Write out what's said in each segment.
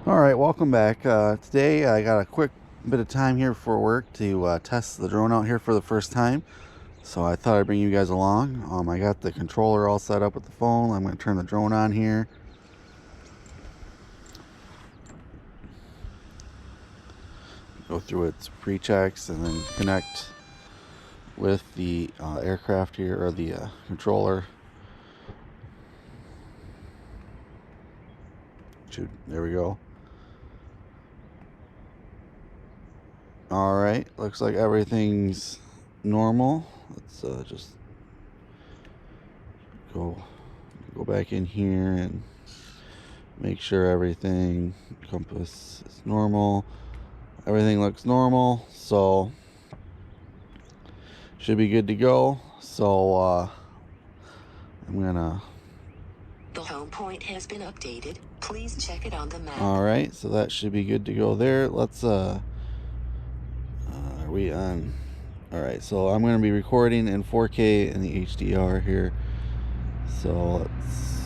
Alright, welcome back. Today I got a quick bit of time here for work to test the drone out here for the first time. So I thought I'd bring you guys along. I got the controller all set up with the phone. I'm going to turn the drone on here. Go through its pre-checks and then connect with the aircraft here, or the controller. Shoot, there we go. Alright, looks like everything's normal. Let's just go back in here and make sure everything, compass is normal. Everything looks normal, so should be good to go. So I'm gonna. The home point has been updated. Please check it on the map. All right, so that should be good to go there. Let's. Are we on? All right, so I'm gonna be recording in 4K in the HDR here. So let's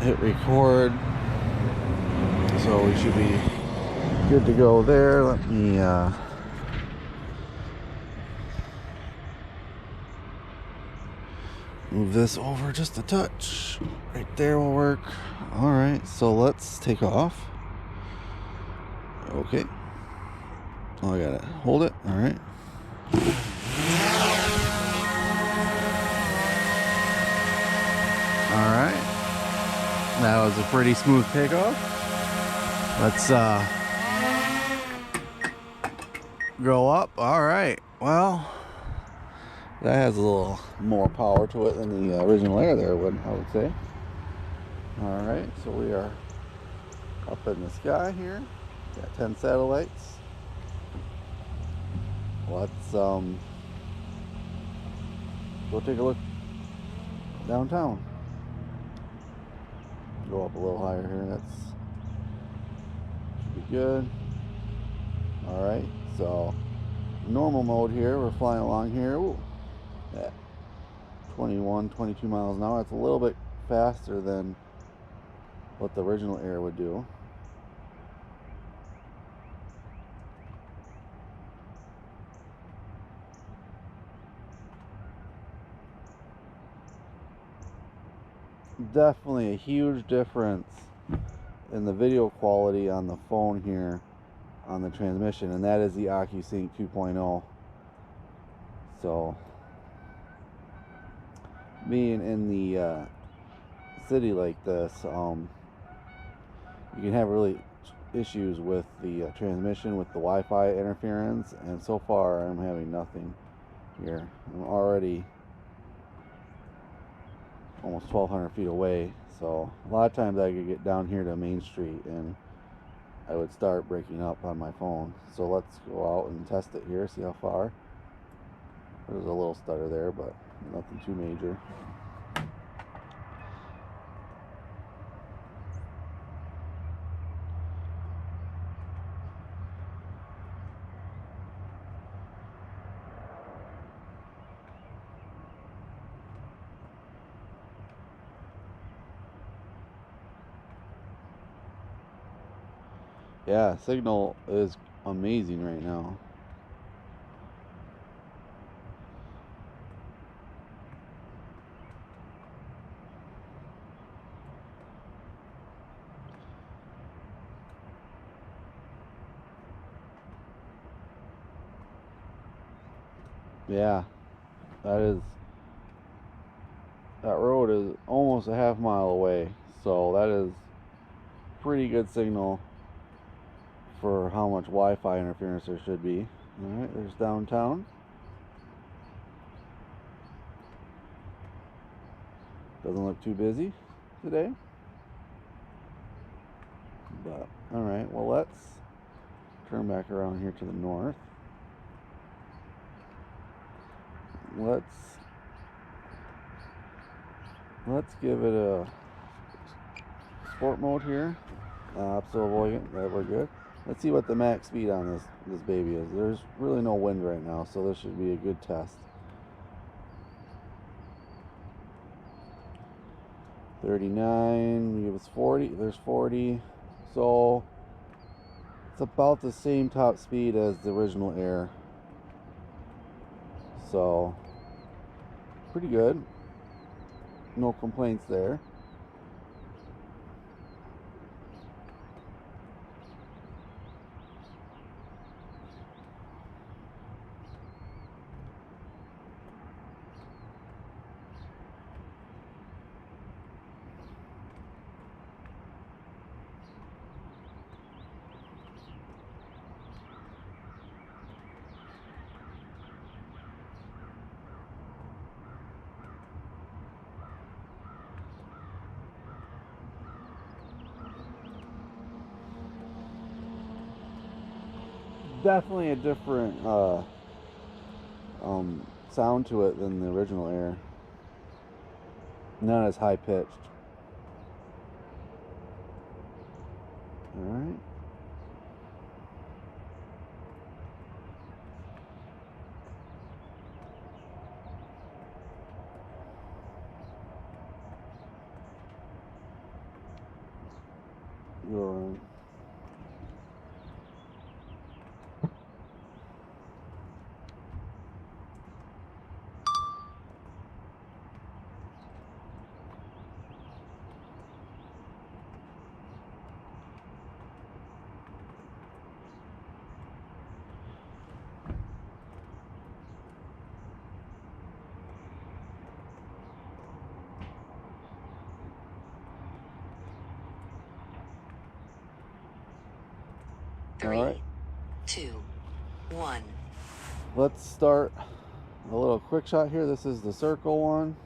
hit record. So we should be good to go there. Let me. Move this over just a touch. Right there will work. Alright, so let's take off. Okay. Oh, I gotta hold it. Alright. Alright. That was a pretty smooth takeoff. Let's go up. Alright. Well, that has a little more power to it than the original Air there would, I would say. Alright, so we are up in the sky here. Got 10 satellites. Let's go take a look downtown. Go up a little higher here. That's should be good. Alright, so normal mode here. We're flying along here. Ooh, at 21, 22 miles an hour. That's a little bit faster than what the original Air would do. Definitely a huge difference in the video quality on the phone here on the transmission, and that is the OcuSync 2.0. So being in the city like this, you can have really issues with the transmission, with the Wi-Fi interference, and so far I'm having nothing here. I'm already almost 1,200 feet away, so a lot of times I could get down here to Main Street and I would start breaking up on my phone. So let's go out and test it here, see how far. There's a little stutter there, but nothing too major. Yeah, signal is amazing right now. Yeah, that road is almost a half mile away, so that is pretty good signal for how much Wi-Fi interference there should be. Alright, there's downtown. Doesn't look too busy today. But, alright, well, let's turn back around here to the north. Let's give it a sport mode here. Obstacle avoidant, that we're good. Let's see what the max speed on this baby is. There's really no wind right now, so this should be a good test. 39, we give us 40. There's 40. So it's about the same top speed as the original Air. So pretty good. No complaints there. Definitely a different sound to it than the original Air. Not as high pitched. Alright. You're on. Three, Alright. 2, 1. Let's start a little quick shot here. This is the circle one.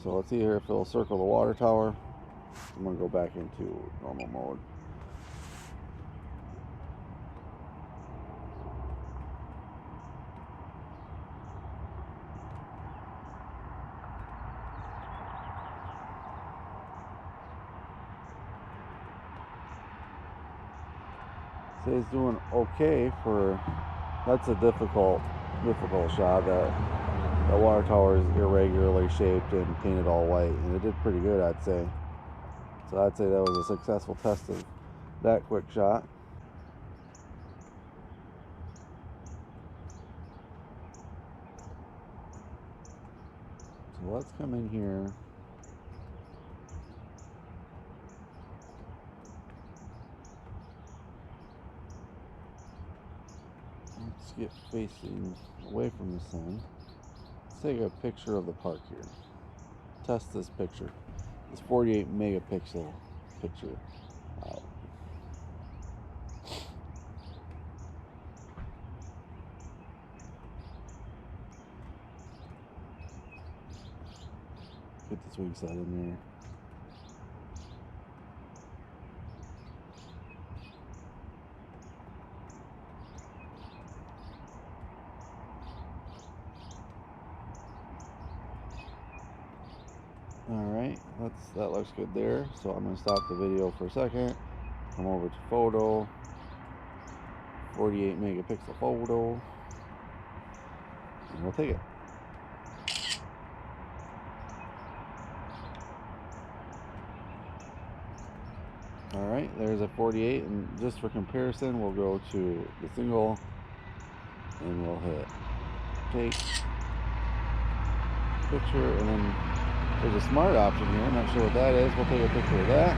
So let's see here if it'll circle the water tower. I'm going to go back into normal mode. So it's doing okay for, that's a difficult shot. That water tower is irregularly shaped and painted all white, and it did pretty good, I'd say. So I'd say that was a successful test of that quick shot. So let's come in here. Let's get facing away from the sun. Let's take a picture of the park here. Test this picture. This 48 megapixel picture out. Get this wing side in there. Alright, that looks good there. So I'm going to stop the video for a second. Come over to photo. 48 megapixel photo. And we'll take it. Alright, there's a 48, and just for comparison, we'll go to the single and we'll hit take picture, and then there's a smart option here. I'm not sure what that is. We'll take a picture of that.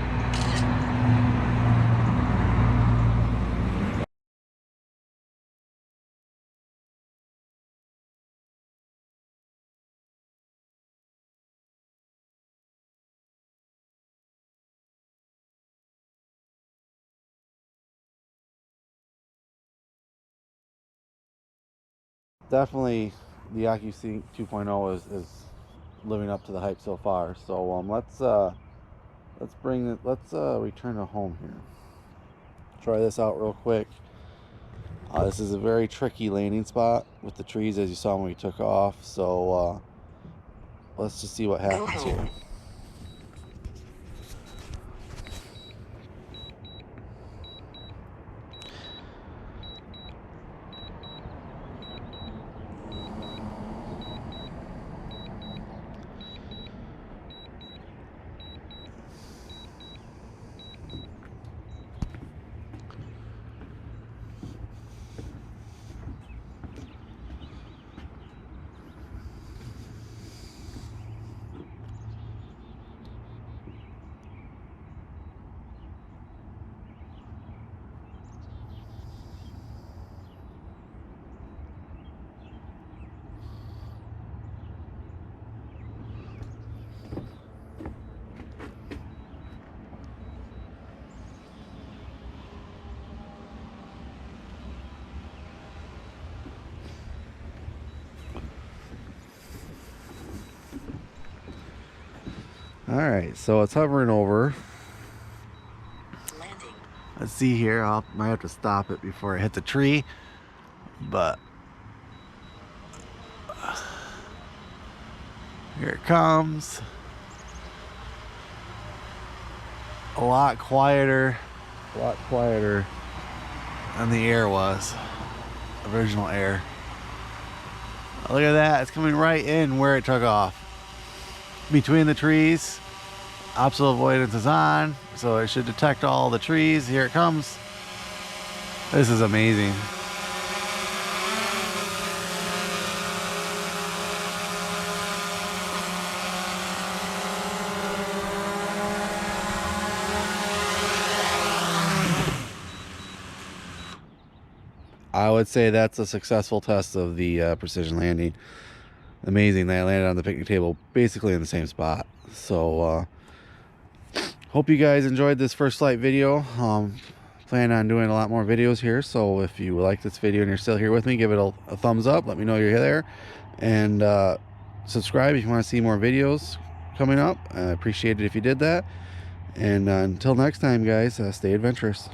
Definitely the AccuSync 2.0 is living up to the hype so far. So let's return to home here. Try this out real quick. This is a very tricky landing spot with the trees, as you saw when we took off. So let's just see what happens here. All right, so it's hovering over. Landing. Let's see here. I might have to stop it before I hit the tree, but here it comes. A lot quieter than the Air was. Original Air. Look at that, it's coming right in where it took off. Between the trees. Obstacle avoidance is on, so it should detect all the trees. Here it comes. This is amazing. I would say that's a successful test of the precision landing. Amazing that I landed on the picnic table basically in the same spot. So hope you guys enjoyed this first flight video. Plan on doing a lot more videos here, so if you like this video and you're still here with me, give it a thumbs up, let me know you're there, and subscribe if you want to see more videos coming up. I appreciate it if you did that, and until next time guys, stay adventurous.